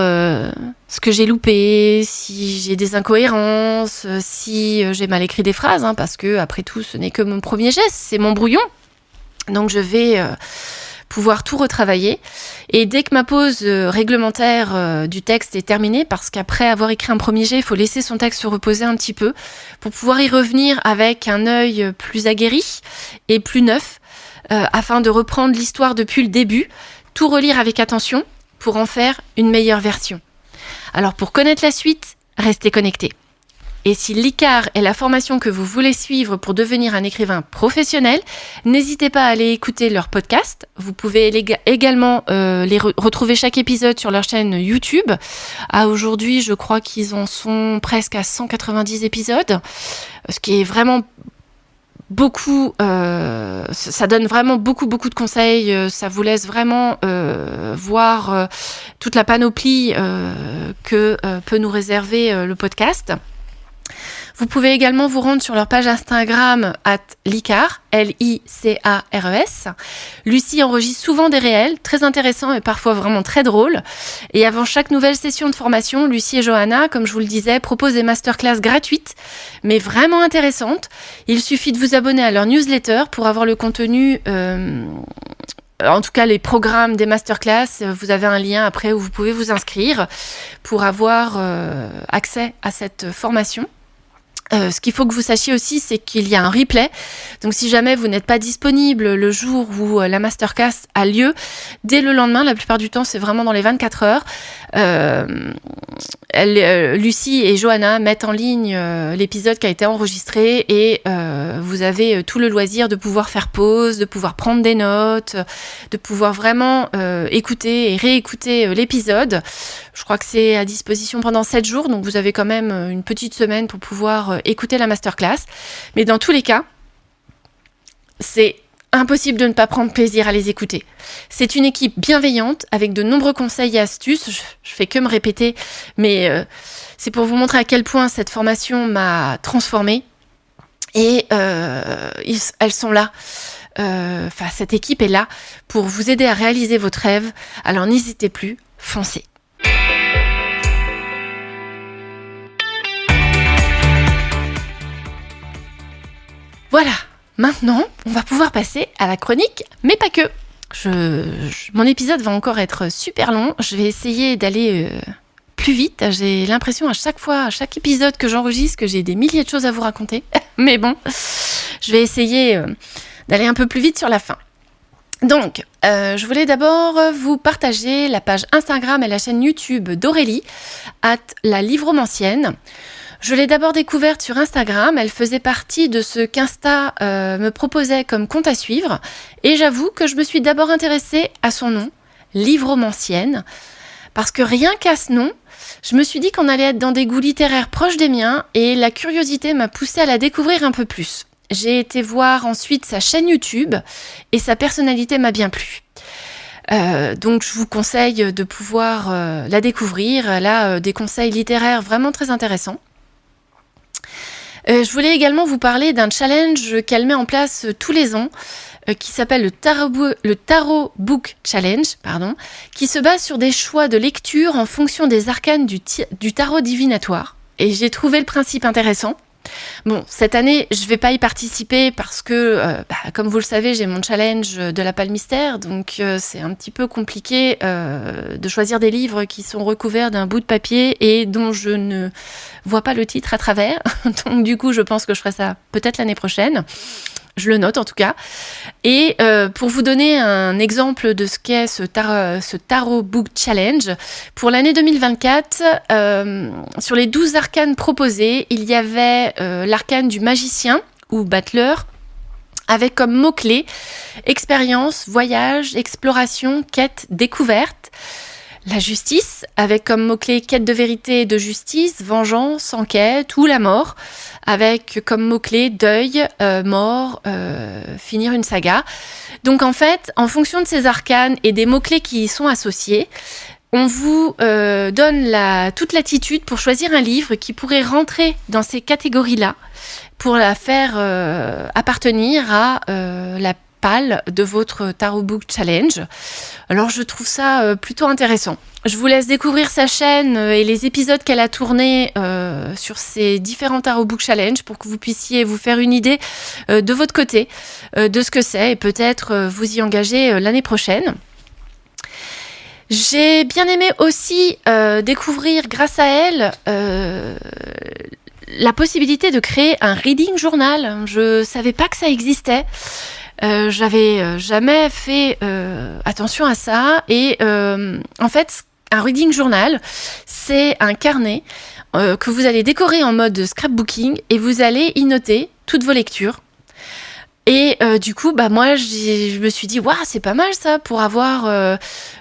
ce que j'ai loupé, si j'ai des incohérences, si j'ai mal écrit des phrases, parce que après tout, ce n'est que mon premier geste, c'est mon brouillon. Donc je vais pouvoir tout retravailler. Et dès que ma pause réglementaire du texte est terminée, parce qu'après avoir écrit un premier jet, il faut laisser son texte se reposer un petit peu pour pouvoir y revenir avec un œil plus aguerri et plus neuf, afin de reprendre l'histoire depuis le début, tout relire avec attention pour en faire une meilleure version. Alors pour connaître la suite, restez connectés. Et si l'ICAR est la formation que vous voulez suivre pour devenir un écrivain professionnel, n'hésitez pas à aller écouter leur podcast. Vous pouvez également retrouver chaque épisode sur leur chaîne YouTube. Aujourd'hui, je crois qu'ils en sont presque à 190 épisodes, ce qui est vraiment beaucoup, ça donne vraiment beaucoup de conseils, ça vous laisse vraiment voir toute la panoplie que peut nous réserver le podcast. Vous pouvez également vous rendre sur leur page Instagram @licares, L-I-C-A-R-E-S. Lucie enregistre souvent des réels, très intéressants et parfois vraiment très drôles. Et avant chaque nouvelle session de formation, Lucie et Johanna, comme je vous le disais, proposent des masterclass gratuites, mais vraiment intéressantes. Il suffit de vous abonner à leur newsletter pour avoir le contenu, en tout cas les programmes des masterclass. Vous avez un lien après où vous pouvez vous inscrire pour avoir accès à cette formation. Ce qu'il faut que vous sachiez aussi, c'est qu'il y a un replay. Donc si jamais vous n'êtes pas disponible le jour où la masterclass a lieu, dès le lendemain, la plupart du temps c'est vraiment dans les 24 heures, Lucie et Johanna mettent en ligne l'épisode qui a été enregistré et vous avez tout le loisir de pouvoir faire pause, de pouvoir prendre des notes, de pouvoir vraiment écouter et réécouter l'épisode. Je crois que c'est à disposition pendant 7 jours, donc vous avez quand même une petite semaine pour pouvoir écouter la masterclass. Mais dans tous les cas, c'est impossible de ne pas prendre plaisir à les écouter. C'est une équipe bienveillante avec de nombreux conseils et astuces. Je fais que me répéter, mais c'est pour vous montrer à quel point cette formation m'a transformée. Et elles sont là. Cette équipe est là pour vous aider à réaliser votre rêve. Alors n'hésitez plus, foncez. Voilà, maintenant, on va pouvoir passer à la chronique, mais pas que. Mon épisode va encore être super long. Je vais essayer d'aller plus vite. J'ai l'impression à chaque épisode que j'enregistre, que j'ai des milliers de choses à vous raconter. Mais bon, je vais essayer d'aller un peu plus vite sur la fin. Donc, je voulais d'abord vous partager la page Instagram et la chaîne YouTube d'Aurélie, @lalivromancienne. Je l'ai d'abord découverte sur Instagram, elle faisait partie de ce qu'Insta me proposait comme compte à suivre, et j'avoue que je me suis d'abord intéressée à son nom, Livromancienne, parce que rien qu'à ce nom, je me suis dit qu'on allait être dans des goûts littéraires proches des miens, et la curiosité m'a poussée à la découvrir un peu plus. J'ai été voir ensuite sa chaîne YouTube, et sa personnalité m'a bien plu. Donc je vous conseille de pouvoir la découvrir, elle a des conseils littéraires vraiment très intéressants. Je voulais également vous parler d'un challenge qu'elle met en place tous les ans, qui s'appelle le Tarot Book Challenge, qui se base sur des choix de lecture en fonction des arcanes du tarot divinatoire. Et j'ai trouvé le principe intéressant. Bon, cette année, je vais pas y participer parce que, comme vous le savez, j'ai mon challenge de la Palmistère, donc c'est un petit peu compliqué de choisir des livres qui sont recouverts d'un bout de papier et dont je ne vois pas le titre à travers. Donc du coup, je pense que je ferai ça peut-être l'année prochaine. Je le note en tout cas. Et pour vous donner un exemple de ce qu'est ce Tarot Book Challenge, pour l'année 2024, sur les 12 arcanes proposés, il y avait l'arcane du magicien ou battleur, avec comme mots-clés expérience, voyage, exploration, quête, découverte. La justice, avec comme mots-clés quête de vérité et de justice, vengeance, enquête ou la mort, avec comme mots-clés deuil, mort, finir une saga. Donc en fait, en fonction de ces arcanes et des mots-clés qui y sont associés, on vous donne toute latitude pour choisir un livre qui pourrait rentrer dans ces catégories-là, pour la faire appartenir à la pal de votre Tarot Book Challenge. Alors je trouve ça plutôt intéressant. Je vous laisse découvrir sa chaîne et les épisodes qu'elle a tournés sur ces différents Tarot Book Challenge pour que vous puissiez vous faire une idée de votre côté de ce que c'est et peut-être vous y engager l'année prochaine. J'ai bien aimé aussi découvrir grâce à elle la possibilité de créer un reading journal. Je savais pas que ça existait. J'avais jamais fait attention à ça. Et en fait, un reading journal, c'est un carnet que vous allez décorer en mode scrapbooking et vous allez y noter toutes vos lectures. Et du coup, moi, je me suis dit, waouh, c'est pas mal ça pour avoir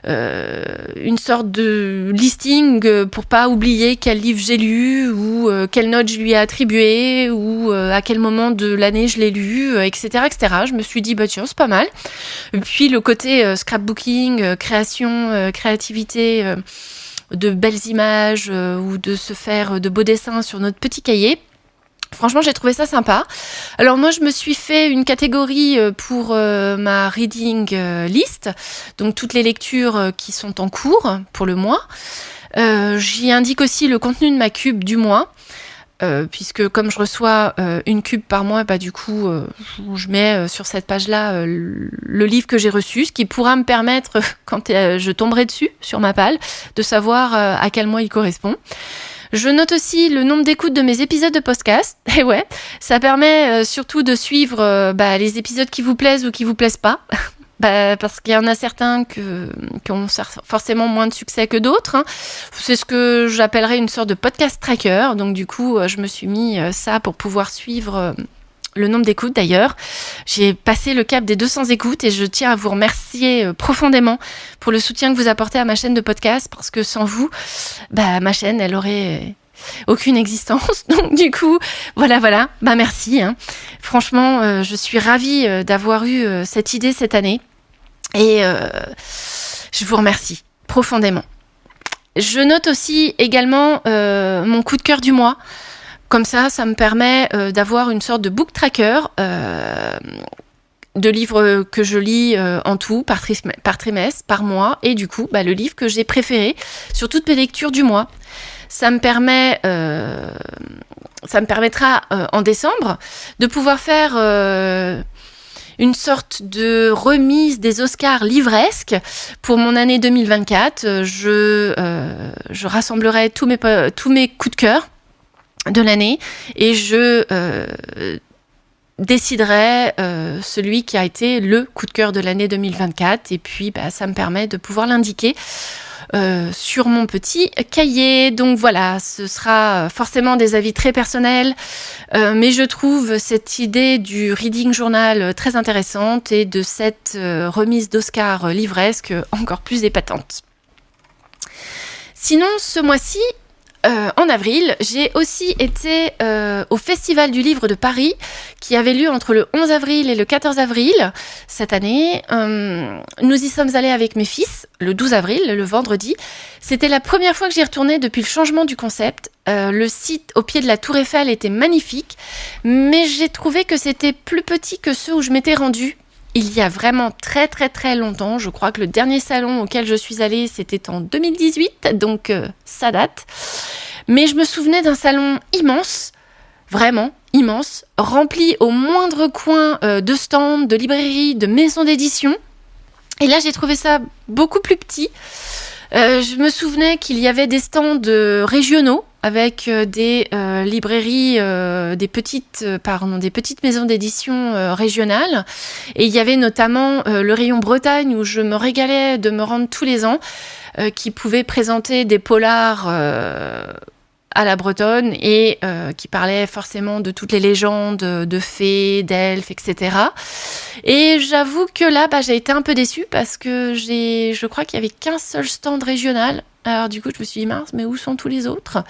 une sorte de listing pour pas oublier quel livre j'ai lu ou quelle note je lui ai attribuée ou à quel moment de l'année je l'ai lu, etc., etc. Je me suis dit, tiens, c'est pas mal. Et puis le côté scrapbooking, création, créativité, de belles images ou de se faire de beaux dessins sur notre petit cahier. Franchement, j'ai trouvé ça sympa. Alors moi, je me suis fait une catégorie pour ma reading list, donc toutes les lectures qui sont en cours pour le mois. J'y indique aussi le contenu de ma cube du mois, puisque comme je reçois une cube par mois, du coup, je mets sur cette page-là le livre que j'ai reçu, ce qui pourra me permettre, quand je tomberai dessus sur ma palle, de savoir à quel mois il correspond. Je note aussi le nombre d'écoutes de mes épisodes de podcast. Et ouais, ça permet surtout de suivre les épisodes qui vous plaisent ou qui vous plaisent pas. Parce qu'il y en a certains qui ont forcément moins de succès que d'autres. Hein. C'est ce que j'appellerais une sorte de podcast tracker. Donc du coup, je me suis mis ça pour pouvoir suivre le nombre d'écoutes. D'ailleurs, j'ai passé le cap des 200 écoutes et je tiens à vous remercier profondément pour le soutien que vous apportez à ma chaîne de podcast parce que sans vous, ma chaîne, elle aurait aucune existence. Donc du coup, voilà, merci. Hein. Franchement, je suis ravie d'avoir eu cette idée cette année et je vous remercie profondément. Je note aussi également mon coup de cœur du mois. Comme ça me permet d'avoir une sorte de book tracker de livres que je lis en tout, par trimestre, par mois, et du coup, le livre que j'ai préféré sur toutes mes lectures du mois. Ça me permettra en décembre de pouvoir faire une sorte de remise des Oscars livresques pour mon année 2024. Je rassemblerai tous mes coups de cœur de l'année et je déciderai celui qui a été le coup de cœur de l'année 2024 et puis ça me permet de pouvoir l'indiquer sur mon petit cahier. Donc voilà, ce sera forcément des avis très personnels, mais je trouve cette idée du reading journal très intéressante et de cette remise d'Oscar livresque encore plus épatante. Sinon, ce mois-ci, en avril, j'ai aussi été au Festival du Livre de Paris qui avait lieu entre le 11 avril et le 14 avril cette année. Nous y sommes allés avec mes fils le 12 avril, le vendredi. C'était la première fois que j'y retournais depuis le changement du concept. Le site au pied de la Tour Eiffel était magnifique, mais j'ai trouvé que c'était plus petit que ceux où je m'étais rendue. Il y a vraiment très très très longtemps. Je crois que le dernier salon auquel je suis allée, c'était en 2018, donc ça date. Mais je me souvenais d'un salon immense, vraiment immense, rempli au moindre coin de stands, de librairies, de maisons d'édition. Et là, j'ai trouvé ça beaucoup plus petit. Je me souvenais qu'il y avait des stands régionaux avec des librairies, des petites maisons d'édition régionales. Et il y avait notamment le rayon Bretagne où je me régalais de me rendre tous les ans, qui pouvait présenter des polars à la bretonne et qui parlait forcément de toutes les légendes de fées, d'elfes, etc. Et j'avoue que là, j'ai été un peu déçue parce que je crois qu'il y avait qu'un seul stand régional. Alors du coup, je me suis dit, mince, mais où sont tous les autres ?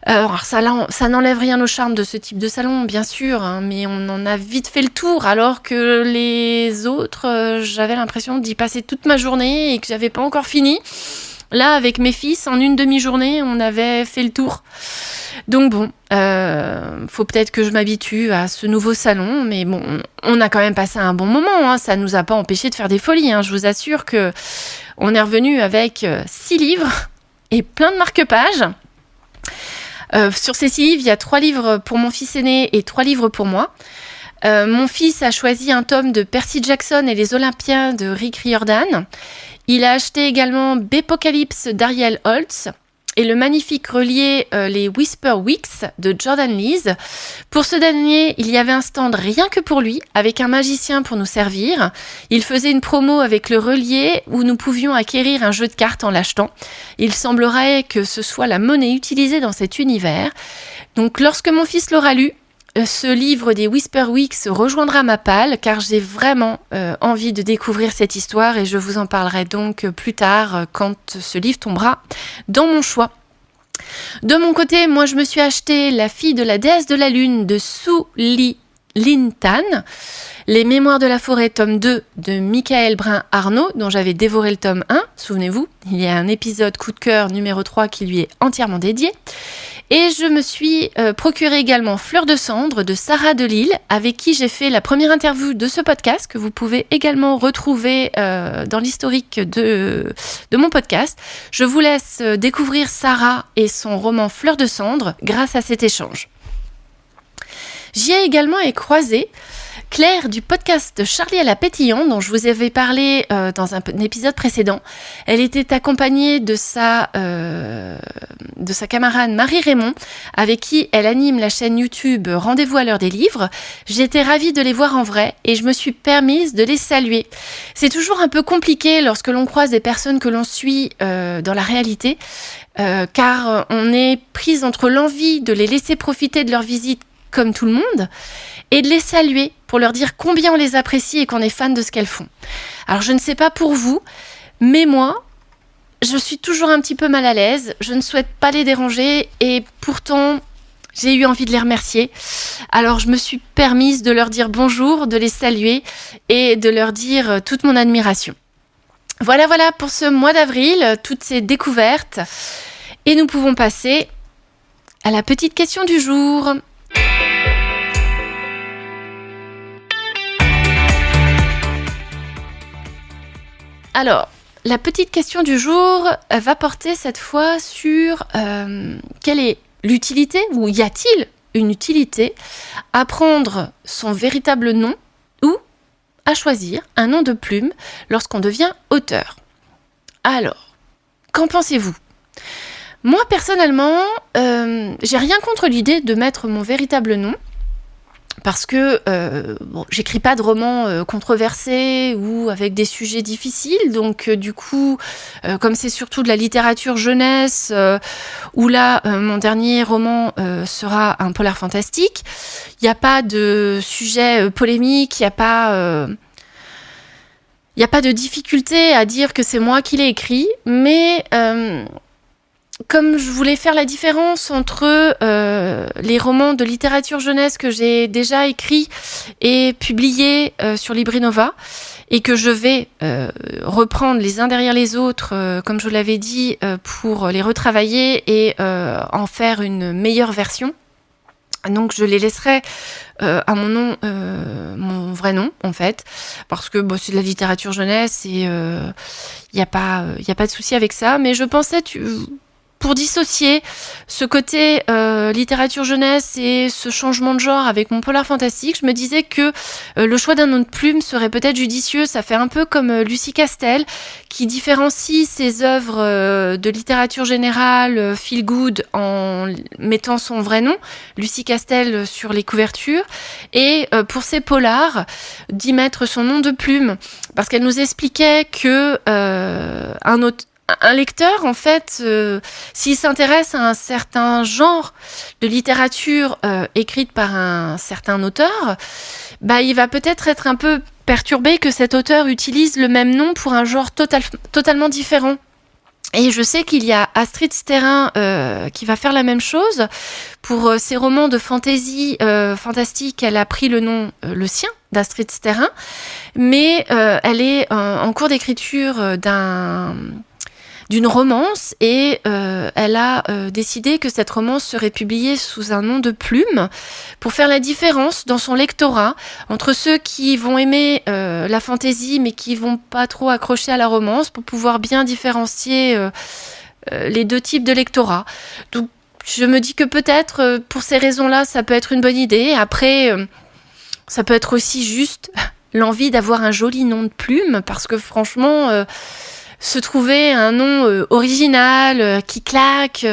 Alors ça n'enlève rien au charme de ce type de salon, bien sûr, hein, mais on en a vite fait le tour, alors que les autres, j'avais l'impression d'y passer toute ma journée et que j'avais pas encore fini. Là, avec mes fils, en une demi-journée, on avait fait le tour. Donc bon, faut peut-être que je m'habitue à ce nouveau salon, mais bon, on a quand même passé un bon moment, hein. Ça nous a pas empêché de faire des folies, hein. Je vous assure que on est revenu avec 6 livres et plein de marque-pages. Sur ces 6 livres, il y a 3 livres pour mon fils aîné et 3 livres pour moi. Mon fils a choisi un tome de Percy Jackson et les Olympiens de Rick Riordan. Il a acheté également Bépocalypse d'Ariel Holtz et le magnifique relié Les Whisper Weeks de Jordan Lees. Pour ce dernier, il y avait un stand rien que pour lui, avec un magicien pour nous servir. Il faisait une promo avec le relié où nous pouvions acquérir un jeu de cartes en l'achetant. Il semblerait que ce soit la monnaie utilisée dans cet univers. Donc lorsque mon fils l'aura lu, ce livre des Whisper Weeks rejoindra ma palle car j'ai vraiment envie de découvrir cette histoire et je vous en parlerai donc plus tard quand ce livre tombera dans mon choix. De mon côté, moi je me suis acheté La fille de la déesse de la lune de Su Lin Tan, Les Mémoires de la forêt tome 2 de Michael Brun-Arnaud dont j'avais dévoré le tome 1, souvenez-vous, il y a un épisode coup de cœur numéro 3 qui lui est entièrement dédié. Et je me suis procuré également Fleur de cendre de Sarah Delisle, avec qui j'ai fait la première interview de ce podcast, que vous pouvez également retrouver dans l'historique de mon podcast. Je vous laisse découvrir Sarah et son roman Fleur de cendre grâce à cet échange. J'y ai également croisé Claire du podcast Charlie à la pétillante dont je vous avais parlé dans un épisode précédent. Elle était accompagnée de sa camarade Marie Raymond avec qui elle anime la chaîne YouTube Rendez-vous à l'heure des livres. J'étais ravie de les voir en vrai et je me suis permise de les saluer. C'est toujours un peu compliqué lorsque l'on croise des personnes que l'on suit dans la réalité car on est prise entre l'envie de les laisser profiter de leur visite comme tout le monde et de les saluer pour leur dire combien on les apprécie et qu'on est fan de ce qu'elles font. Alors je ne sais pas pour vous, mais moi, je suis toujours un petit peu mal à l'aise, je ne souhaite pas les déranger et pourtant j'ai eu envie de les remercier. Alors je me suis permise de leur dire bonjour, de les saluer et de leur dire toute mon admiration. Voilà pour ce mois d'avril, toutes ces découvertes. Et nous pouvons passer à la petite question du jour. Alors, la petite question du jour va porter cette fois sur quelle est l'utilité, ou y a-t-il une utilité à prendre son véritable nom ou à choisir un nom de plume lorsqu'on devient auteur. Alors, qu'en pensez-vous ? Moi, personnellement, j'ai rien contre l'idée de mettre mon véritable nom, parce que j'écris pas de romans controversés ou avec des sujets difficiles, donc du coup, comme c'est surtout de la littérature jeunesse, où là, mon dernier roman sera un polar fantastique, il n'y a pas de sujet polémique, il n'y a pas de difficulté à dire que c'est moi qui l'ai écrit, mais comme je voulais faire la différence entre les romans de littérature jeunesse que j'ai déjà écrits et publiés sur Librinova et que je vais reprendre les uns derrière les autres, comme je vous l'avais dit, pour les retravailler et en faire une meilleure version. Donc je les laisserai à mon nom, mon vrai nom en fait, parce que c'est de la littérature jeunesse et il y a pas de souci avec ça. Mais je pensais pour dissocier ce côté littérature jeunesse et ce changement de genre avec mon polar fantastique, je me disais que le choix d'un nom de plume serait peut-être judicieux. Ça fait un peu comme Lucie Castel, qui différencie ses œuvres de littérature générale, feel good, en mettant son vrai nom, Lucie Castel, sur les couvertures, et pour ses polars, d'y mettre son nom de plume, parce qu'elle nous expliquait que un lecteur, en fait, s'il s'intéresse à un certain genre de littérature écrite par un certain auteur, il va peut-être être un peu perturbé que cet auteur utilise le même nom pour un genre totalement différent. Et je sais qu'il y a Astrid Sterrin qui va faire la même chose. Pour ses romans de fantasy fantastique, elle a pris le nom, le sien, d'Astrid Sterrin, mais elle est en cours d'écriture d'une romance et elle a décidé que cette romance serait publiée sous un nom de plume pour faire la différence dans son lectorat entre ceux qui vont aimer la fantaisie mais qui vont pas trop accrocher à la romance, pour pouvoir bien différencier les deux types de lectorat. Donc je me dis que peut-être pour ces raisons-là ça peut être une bonne idée. Après ça peut être aussi juste l'envie d'avoir un joli nom de plume, parce que franchement se trouver un nom original, qui claque,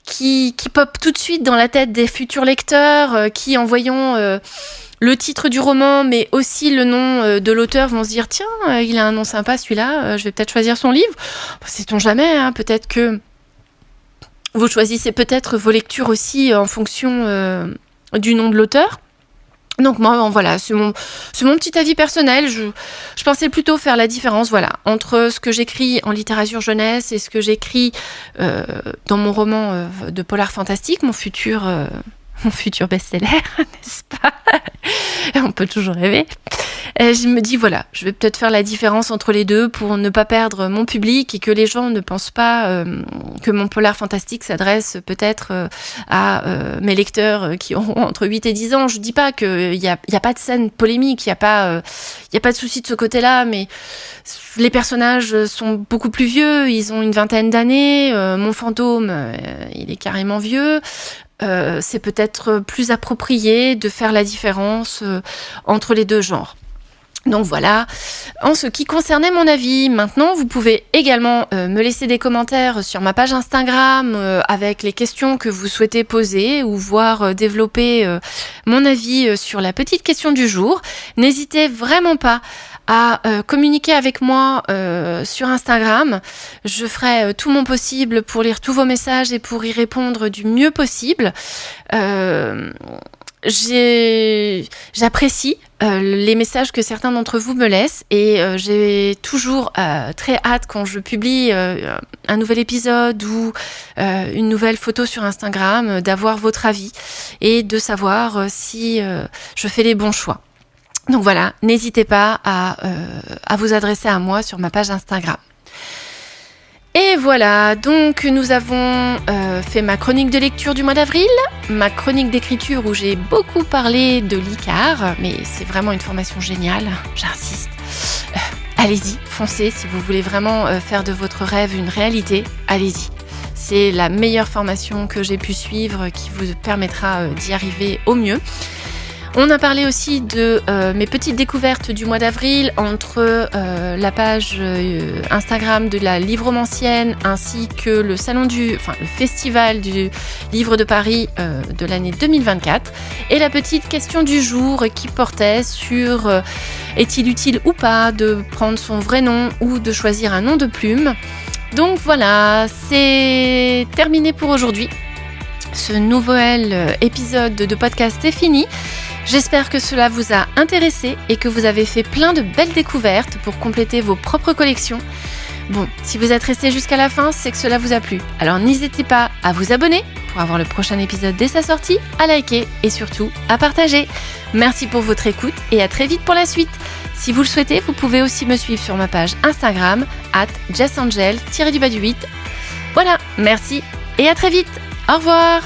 qui pop tout de suite dans la tête des futurs lecteurs, qui en voyant le titre du roman mais aussi le nom de l'auteur vont se dire tiens, il a un nom sympa celui-là, je vais peut-être choisir son livre. Sait-on jamais, hein, peut-être que vous choisissez peut-être vos lectures aussi en fonction du nom de l'auteur. Donc moi, voilà, c'est mon petit avis personnel. Je pensais plutôt faire la différence, voilà, entre ce que j'écris en littérature jeunesse et ce que j'écris dans mon roman de polar fantastique, mon futur best-seller, n'est-ce pas? On peut toujours rêver. Je me dis, voilà, je vais peut-être faire la différence entre les deux pour ne pas perdre mon public et que les gens ne pensent pas que mon polar fantastique s'adresse peut-être à mes lecteurs qui auront entre 8 et 10 ans. Je dis pas qu'il y a pas de scène polémique, il y a pas de souci de ce côté-là, mais les personnages sont beaucoup plus vieux, ils ont une vingtaine d'années, mon fantôme, il est carrément vieux. C'est peut-être plus approprié de faire la différence entre les deux genres. Donc voilà, en ce qui concernait mon avis. Maintenant, vous pouvez également me laisser des commentaires sur ma page Instagram avec les questions que vous souhaitez poser ou voir développer mon avis sur la petite question du jour. N'hésitez vraiment pas à communiquer avec moi sur Instagram. Je ferai tout mon possible pour lire tous vos messages et pour y répondre du mieux possible. J'apprécie les messages que certains d'entre vous me laissent et j'ai toujours très hâte quand je publie un nouvel épisode ou une nouvelle photo sur Instagram d'avoir votre avis et de savoir si je fais les bons choix. Donc voilà, n'hésitez pas à vous adresser à moi sur ma page Instagram. Et voilà, donc nous avons fait ma chronique de lecture du mois d'avril, ma chronique d'écriture où j'ai beaucoup parlé de l'ICAR, mais c'est vraiment une formation géniale, j'insiste. Allez-y, foncez, si vous voulez vraiment faire de votre rêve une réalité, allez-y. C'est la meilleure formation que j'ai pu suivre qui vous permettra d'y arriver au mieux. On a parlé aussi de mes petites découvertes du mois d'avril entre la page Instagram de la Livromancienne ainsi que le festival du livre de Paris de l'année 2024 et la petite question du jour qui portait sur est-il utile ou pas de prendre son vrai nom ou de choisir un nom de plume. Donc voilà, c'est terminé pour aujourd'hui. Ce nouvel épisode de podcast est fini. J'espère que cela vous a intéressé et que vous avez fait plein de belles découvertes pour compléter vos propres collections. Bon, si vous êtes resté jusqu'à la fin, c'est que cela vous a plu. Alors n'hésitez pas à vous abonner pour avoir le prochain épisode dès sa sortie, à liker et surtout à partager. Merci pour votre écoute et à très vite pour la suite. Si vous le souhaitez, vous pouvez aussi me suivre sur ma page Instagram @jessangel_8. Voilà, merci et à très vite. Au revoir.